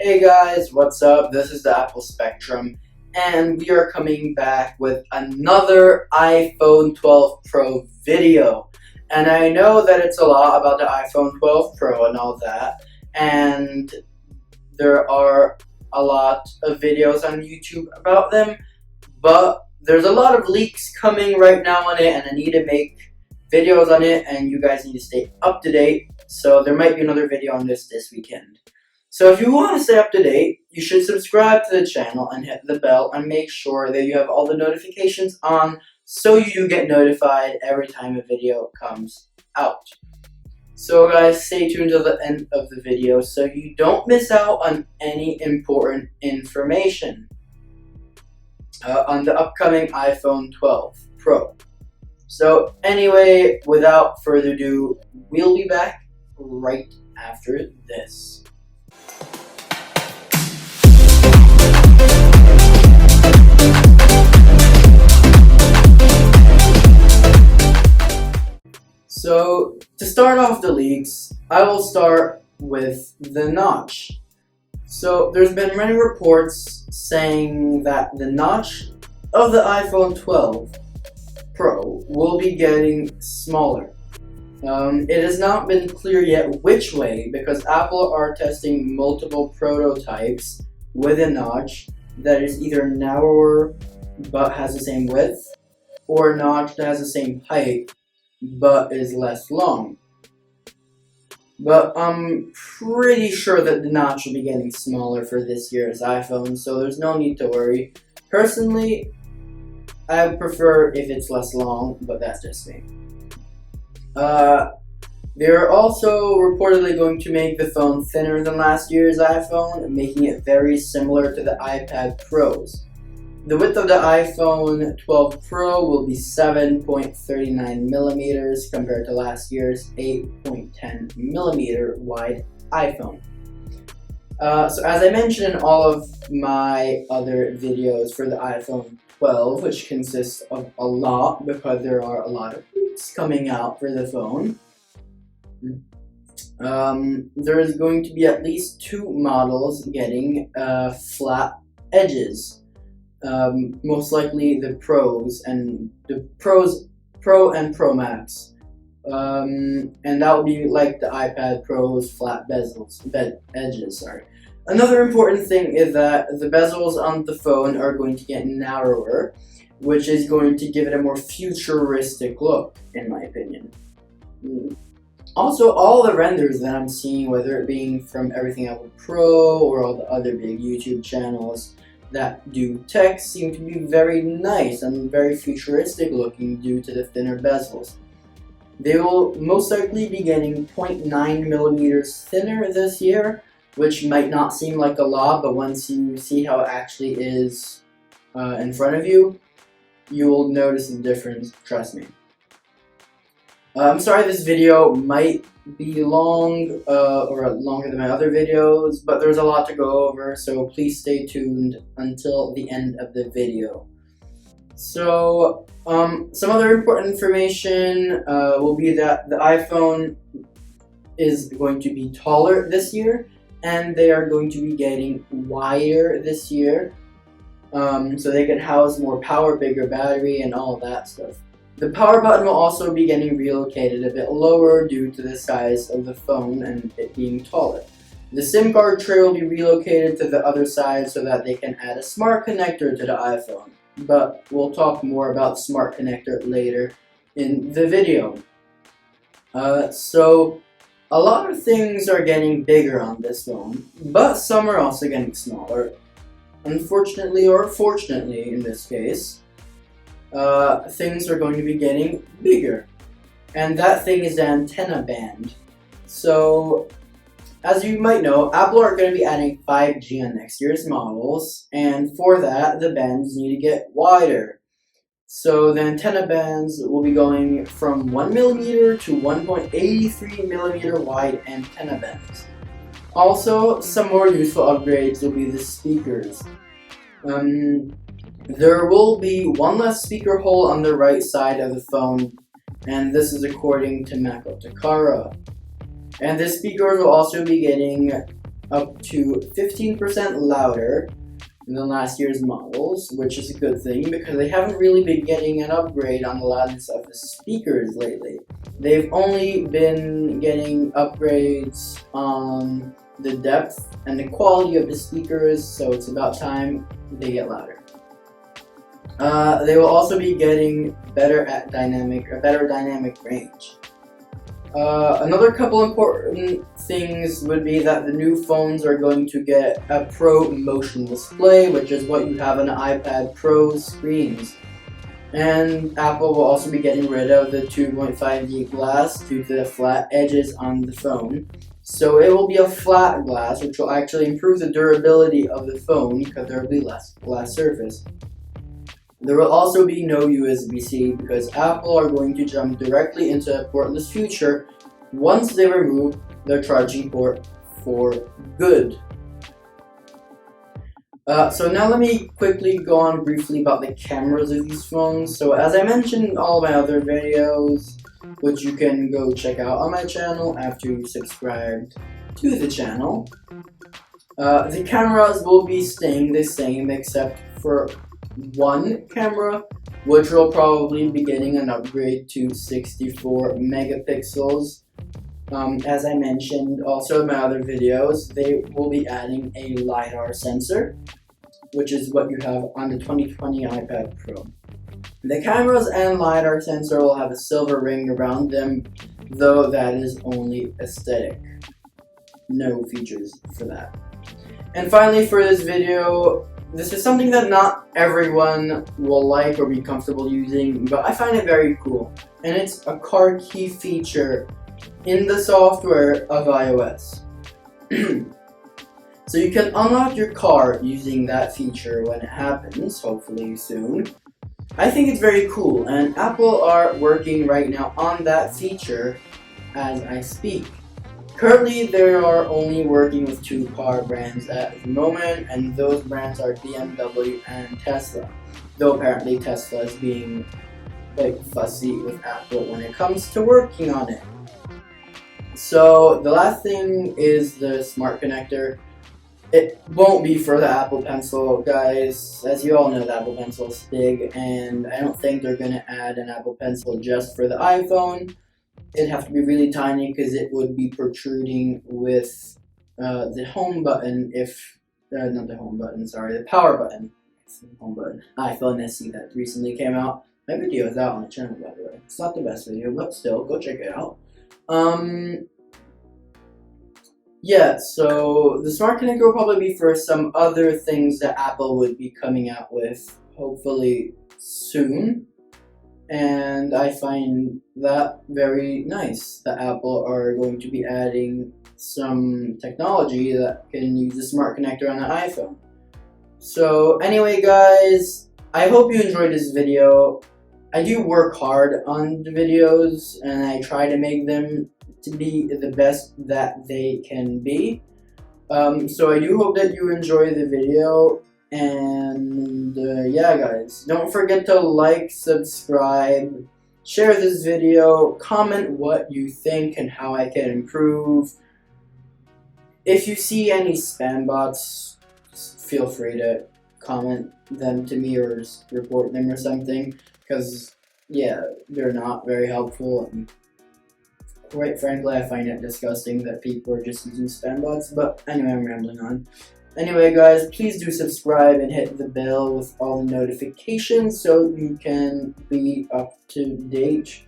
Hey guys, what's up? This is the Apple Spectrum, and we are coming back with another iPhone 12 Pro video. And I know that it's a lot about the iPhone 12 Pro and all that, and there are a lot of videos on YouTube about them, but there's a lot of leaks coming right now on it, and I need to make videos on it, and you guys need to stay up to date. So there might be another video on this weekend. So if you want to stay up to date, you should subscribe to the channel and hit the bell and make sure that you have all the notifications on so you get notified every time a video comes out. So guys, stay tuned till the end of the video so you don't miss out on any important information on the upcoming iPhone 12 Pro. So anyway, without further ado, we'll be back right after this. So, to start off the leaks, I will start with the notch. So, there's been many reports saying that the notch of the iPhone 12 Pro will be getting smaller. It has not been clear yet which way, because Apple are testing multiple prototypes with a notch that is either narrower but has the same width, or a notch that has the same height but is less long. But I'm pretty sure that the notch will be getting smaller for this year's iPhone, so there's no need to worry. Personally, I prefer if it's less long, but that's just me. They're also reportedly going to make the phone thinner than last year's iPhone, making it very similar to the iPad Pros. The width of the iPhone 12 Pro will be 7.39 millimeters compared to last year's 8.10 millimeter wide iPhone. So as I mentioned in all of my other videos for the iPhone 12, which consists of a lot because there are a lot of leaks coming out for the phone, there is going to be at least two models getting flat edges. Most likely the Pros and the Pro and Pro Max, and that will be like the iPad Pro's flat edges. Sorry. Another important thing is that the bezels on the phone are going to get narrower, which is going to give it a more futuristic look, in my opinion. Also, all the renders that I'm seeing, whether it being from Everything Apple Pro or all the other big YouTube channels that do tech, seem to be very nice and very futuristic looking due to the thinner bezels. They will most likely be getting 0.9 millimeters thinner this year, which might not seem like a lot, but once you see how it actually is in front of you, you will notice the difference, trust me. I'm sorry this video might be long or longer than my other videos, but there's a lot to go over, so please stay tuned until the end of the video. So, some other important information will be that the iPhone is going to be taller this year, and they are going to be getting wider this year, so they can house more power, bigger battery, and all of that stuff. The power button will also be getting relocated a bit lower due to the size of the phone and it being taller. The SIM card tray will be relocated to the other side so that they can add a smart connector to the iPhone. But we'll talk more about smart connector later in the video. So a lot of things are getting bigger on this phone, but some are also getting smaller. Unfortunately, or fortunately in this case, things are going to be getting bigger, and that thing is the antenna band. So, as you might know, Apple are going to be adding 5G on next year's models, and for that, the bands need to get wider. So, the antenna bands will be going from 1mm to 1.83mm wide antenna bands. Also, some more useful upgrades will be the speakers. There will be one less speaker hole on the right side of the phone, and this is according to Mako Takara. And the speakers will also be getting up to 15% louder than last year's models, which is a good thing because they haven't really been getting an upgrade on the loudness of the speakers lately. They've only been getting upgrades on the depth and the quality of the speakers, so it's about time they get louder. They will also be getting better dynamic range. Another couple important things would be that the new phones are going to get a Pro motion display, which is what you have on iPad Pro screens. And Apple will also be getting rid of the 2.5D glass due to the flat edges on the phone. So it will be a flat glass, which will actually improve the durability of the phone because there will be less glass surface. There will also be no USB-C because Apple are going to jump directly into a portless future once they remove their charging port for good. So now let me quickly go on briefly about the cameras of these phones. So as I mentioned in all my other videos, which you can go check out on my channel after you subscribe to the channel, the cameras will be staying the same except for one camera, which will probably be getting an upgrade to 64 megapixels. As I mentioned also in my other videos, they will be adding a LiDAR sensor, which is what you have on the 2020 iPad Pro. The cameras and LiDAR sensor will have a silver ring around them, though that is only aesthetic. No features for that. And finally for this video, this is something that not everyone will like or be comfortable using, but I find it very cool. And it's a car key feature in the software of iOS. So you can unlock your car using that feature when it happens, hopefully soon. I think it's very cool, and Apple are working right now on that feature as I speak. Currently, they are only working with 2 car brands at the moment, and those brands are BMW and Tesla. Though apparently Tesla is being like fussy with Apple when it comes to working on it. So the last thing is the smart connector. It won't be for the Apple Pencil, guys. As you all know, the Apple Pencil is big, and I don't think they're going to add an Apple Pencil just for the iPhone. It'd have to be really tiny because it would be protruding with the home button if, not the home button, sorry, the power button. It's the home button. iPhone SE that recently came out. My video is out on the channel, by the way. It's not the best video, but still, go check it out. Yeah, so the smart connector will probably be for some other things that Apple would be coming out with, hopefully soon. And I find that very nice that Apple are going to be adding some technology that can use the smart connector on the iPhone. So anyway, guys, I hope you enjoyed this video. I do work hard on the videos, and I try to make them to be the best that they can be. So I do hope that you enjoy the video, and yeah, guys, don't forget to like, subscribe, share this video, comment what you think and how I can improve. If you see any spam bots, feel free to comment them to me or just report them or something, because yeah, they're not very helpful, and quite frankly I find it disgusting that people are just using spam bots. But anyway, I'm rambling on. Anyway, guys, please do subscribe and hit the bell with all the notifications so you can be up to date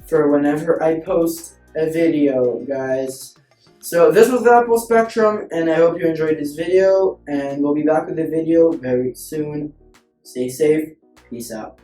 for whenever I post a video, guys. So this was the Apple Spectrum, and I hope you enjoyed this video, and we'll be back with a video very soon. Stay safe. Peace out.